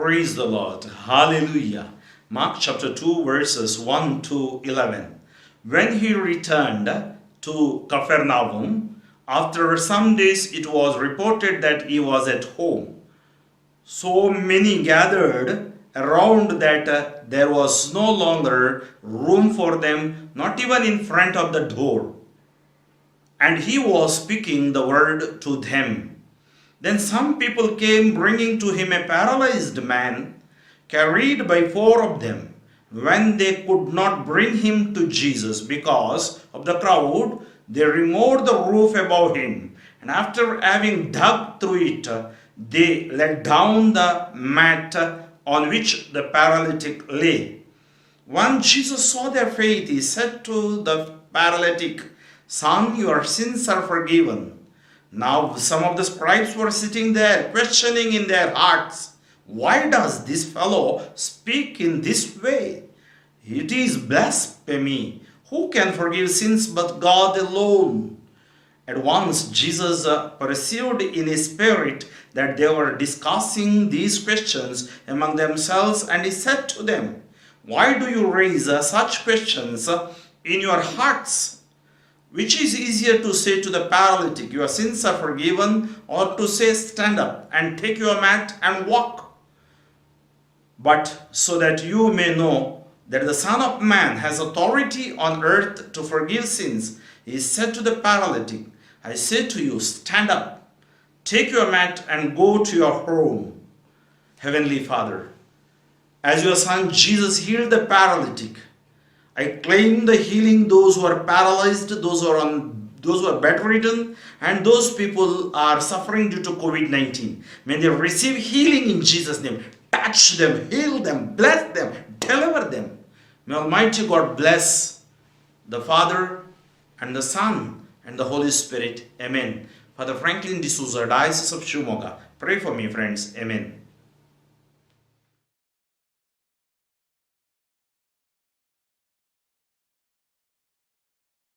Praise the Lord. Hallelujah. Mark chapter 2 verses 1 to 11. When he returned to Capernaum, after some days it was reported that he was at home. So many gathered around that there was no longer room for them, not even in front of the door. And he was speaking the word to them. Then some people came bringing to him a paralyzed man, carried by four of them. When they could not bring him to Jesus because of the crowd, they removed the roof above him. And after having dug through it, they let down the mat on which the paralytic lay. When Jesus saw their faith, he said to the paralytic, "Son, your sins are forgiven." Now some of the scribes were sitting there, questioning in their hearts, "Why does this fellow speak in this way? It is blasphemy. Who can forgive sins but God alone?" At once Jesus perceived in his spirit that they were discussing these questions among themselves, and he said to them, "Why do you raise such questions in your hearts? Which is easier to say to the paralytic, 'Your sins are forgiven,' or to say, 'Stand up and take your mat and walk'? But so that you may know that the Son of Man has authority on earth to forgive sins, he said to the paralytic, 'I say to you, stand up, take your mat and go to your home.'" Heavenly Father, as your Son Jesus healed the paralytic, I claim the healing those who are paralyzed, those who are bedridden, and those people are suffering due to COVID-19. May they receive healing in Jesus' name. Touch them, heal them, bless them, deliver them. May Almighty God bless the Father and the Son and the Holy Spirit. Amen. Father Franklin D'Souza, Diocese of Shimoga. Pray for me, friends. Amen.